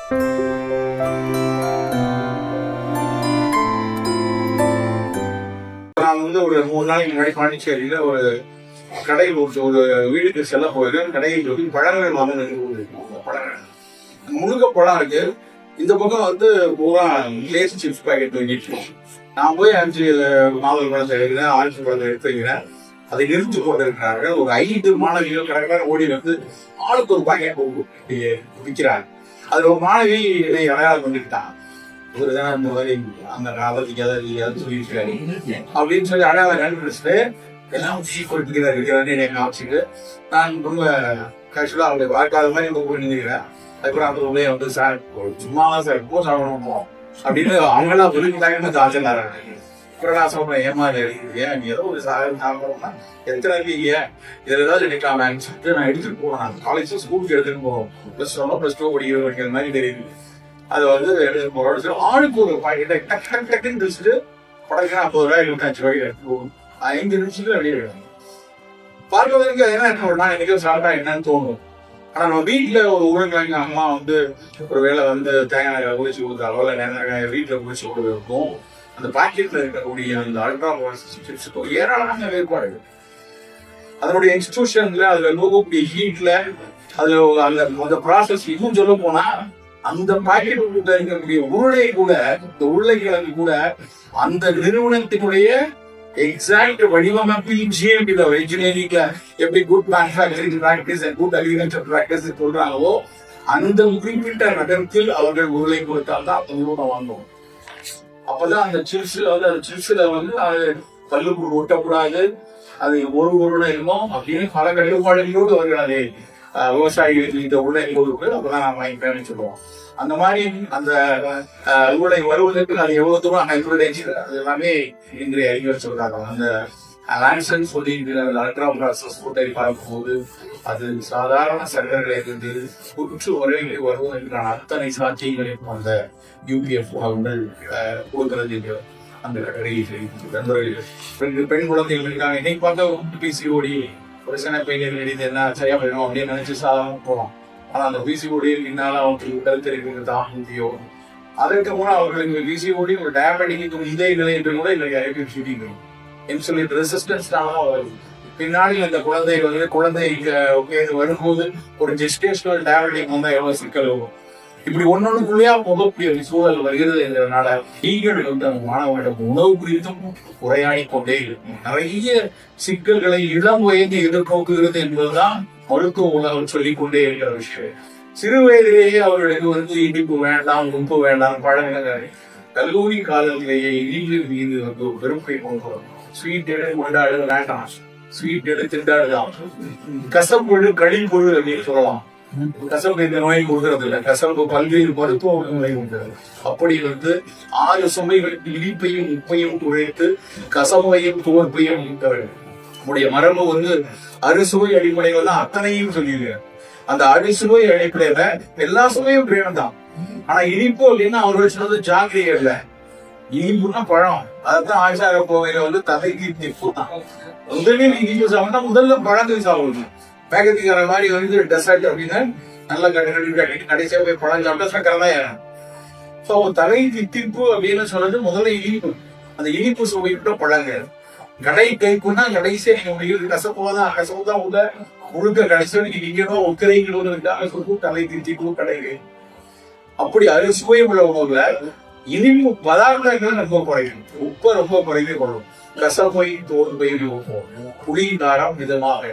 நான் வந்து ஒரு 3 நாளைக்கு முன்னாடி பாண்டிச்சேரியில ஒரு கடையில் ஒரு வீடுக்கு செல்ல போயிருக்கேன். கடையில் வந்து பழங்கள் வாங்க பழங்கள் முழுக்க பழம் இருக்கு. இந்த பக்கம் வந்து பூரா லேஸ் சிப்ஸ் பாக்கெட் வாங்கிட்டு நான் போய் 5 மாதல் பழத்தை எடுக்கிறேன், ஆரஞ்சு பழத்தை எடுத்து வைக்கிறேன். அதை நிறுத்தி கொண்டிருக்கிறார்கள். ஒரு 5 மாணவிகள் கரெக்டாக ஓடி வந்து ஆளுக்கு ஒரு பாக்கெட் விற்கிறாங்க. அதுல ஒரு மாணவி இதை அடையாளம் பண்ணிக்கிட்டான். இவருதான் அந்த மாதிரி அந்த காலத்துக்கு எதாவது சொல்லியிருக்காரு அப்படின்னு சொல்லி அடையாளம் கண்டுபிடிச்சிட்டு எல்லாம் கொடுத்துக்கிறாரு என்னை காமிச்சுட்டு நான் ரொம்ப கேஷுவலா அவருடைய பார்க்காத மாதிரி போய் நின்றுக்கிறேன். அதுக்கப்புறம் அந்த உள்ளே வந்து சார் சும்மாதான் சார் எப்போ சாப்பிடணும் அப்படின்னு அவங்களாம் சொல்லிக்கிட்டாங்கன்னு காய்ச்சல். அப்புறம் நான் சொல்றேன், ஏமாறு ஏன் நீ ஏதோ ஒரு சாப்பிடணும்னா எத்தனை இருக்கீங்க இதில் ஏதாவது எடுக்கலாமான்னு சொல்லிட்டு நான் எடுத்துட்டு போனேன். காலேஜ் ஸ்கூலுக்கு எடுத்துட்டு போவோம். +1 +2 படிக்கிற மாதிரி தெரியுது. அது வந்து எடுத்து போகிற ஆளுக்கு ஒரு பாக்கெட்டை டக் டக் டக்குன்னு வச்சுட்டு படக்குன்னா 50 ரூபாய் 25 ரூபாய்க்கு எடுத்து போகும். 5 நிமிஷத்துல வெளியே விடுவாங்க. பார்க்கறதுக்கு என்ன நான் என்னைக்கும் சாப்பிட்டா என்னன்னு தோணும். ஆனா நம்ம வீட்டுல ஒரு உருளைக்கிழங்கு அம்மா வந்து ஒரு வேளை வந்து தேங்காய் குளிச்சு கொடுத்தாலோ இல்லை நேரம் வீட்டுல குளிச்சு கொடுக்கும். அந்த பாக்கெட்ல இருக்கக்கூடிய அந்த அல்ட்ரா சிப்ஸுக்கும் ஏராளமான வேறுபாடு. அதனுடைய எக்ஸ்ட்ரூஷன்ல அதுல நோக்கக்கூடிய ஹீட்ல அதுல அந்த ப்ராசஸ் இன்னும் சொல்ல போனா அந்த பாக்கெட் இருக்கக்கூடிய உருளை கூட இந்த உருளைக்கிழங்கு கூட அந்த நிறுவனத்தினுடைய எக்ஸாக்ட் வடிவமைப்பில் ஜிஎம்பில இன்ஜினியரிங்ல எப்படி good manufacturing practice and good agriculture practice சொல்றாங்களோ அந்த குறிப்பிட்ட நகரத்தில் அவர்கள் உருளை கொடுத்தால் தான் அந்த நிறுவனம் வாங்குவோம். அப்பதான் அந்த சிப்ஸ்ல வந்து அது பல்லுக்கு ஒட்டக்கூடாது, அது ஒரு உருளை இருக்கும் அப்படின்னு பல கட்டுப்பாடுகளோடு அவர்கள் அதை விவசாயிகளுக்கு இந்த உருளை கொடுக்கு அப்பதான் நான் வாங்கிப்பேன்னு சொல்லுவோம். அந்த மாதிரி அந்த உருளை வருவதற்கு அது எவ்வளவு தூரம் அது எல்லாமே இன்றைய அறிஞர் சொல்றாங்க. அந்த லான்சன் சொல்லி அல்ட்ரா ப்ராசஸ் கூட்டை பார்க்கும்போது அது சாதாரண சர்க்கரை இருந்து புற்று உரைகளை வருவதற்கான அத்தனை சாட்சியங்களையும் அந்த யூபிஎஃப் அவர்கள் கொடுக்கிறது அந்த பெண் குழந்தைகள் இருக்காங்க. இன்னைக்கு பார்த்தா பிசிஓடி பிரச்சனை பெயினர் என்ன சரியா போயிடும் அப்படின்னு நினைச்சு சாதாரண போகலாம். ஆனா அந்த பிசிஓடி பின்னால அவங்களுக்கு கருத்தரிப்பு தான் முக்கியம். அதற்கு கூட அவர்களுக்கு பிசிஓடி ஒரு டயபெட்டிக்கு முந்தைய நிலை என்று கூட இல்லை இன்சுலின் ரெசிஸ்டன்ஸ்னால பின்னாடி அந்த குழந்தை வரும்போது ஒரு ஜெஸ்டேஷனல் டயபெட்டிக் வந்தா எவ்வளவு சிக்கல் வரும். இப்படி ஒன்னொன்னுக்குள்ளேயா போகக்கூடிய சூழல் வருகிறது என்றனால நீங்கள் வந்து அந்த மாணவர்களிடம் உணவு குறித்தும் உரையாடி கொண்டே இருக்கும். நிறைய சிக்கல்களை இளம் வயது எதிர்நோக்குகிறது என்பதுதான் மருத்துவ உலகம் சொல்லிக் கொண்டே இருக்கிற விஷயம். சிறு வயதிலேயே அவர்களுக்கு வந்து இனிப்பு வேண்டாம், உப்பு வேண்டாம், பழங்கள் கல்லூரி காலத்திலேயே இனிப்பு மீது வந்து வெறுப்பை கொண்டு ஸ்வீட் எடு கொண்டாடு வேண்டாம், ஸ்வீட் எடு திண்டாடுதான், கசப்பொழு கழிப்பொழு அப்படின்னு சொல்லலாம். கசப்பு இந்த நோயை கொடுக்கறது இல்லை, கசப்பு பல்வேறு மருத்துவ நோயை உண்டது. அப்படி வந்து 6 சுமைகளுக்கு இனிப்பையும் உப்பையும் குறைத்து கசப்பையும் துவர்ப்பையும் நம்முடைய மரபு வந்து அறுசுவை அடிப்படையில தான் அத்தனையும் சொல்லியிருக்காரு. அந்த அறுசுவை அடிப்படையில எல்லா சுவையும் பிரேமம் தான். ஆனா இனிப்பு அப்படின்னா அவர்கள் சொன்னது ஜாங்கிரியே இல்லை, இனிப்புன்னா பழம். அதான் ஆச்சார கோவையில வந்து தலைக்கு திப்பு தான். முதலில் இனிப்பு சாப்பிட்டா முதல்ல பழங்கள் சாப்பிடணும். பேக்கரிக்கார மாதிரி வந்து டெசர்ட் அப்படின்னு நல்லா கடைசியா போய் பழம் சாப்பிட்டா சக்கரை தான் ஏறும். ஸோ தலை தித்திப்பு அப்படின்னு சொன்னது முதல்ல இனிப்பு. அந்த இனிப்பு சுவையிட்ட பழங்கள் கடை கைக்குன்னா கடைசியா நீங்க கசப்புதான் உள்ள முழுக்க கடைசியா நீங்க இங்கேயும் ஒக்கரைங்களோட தலை தித்திப்பு கடைகள். அப்படி அறுசுவை உள்ள உணவுல இனிப்பு பதார்த்தங்கள் ரொம்ப குறையும், உப்பை ரொம்ப குறைவே கொள்ளும், கசப்பை தோல்பை புளி காரம் மிதமாக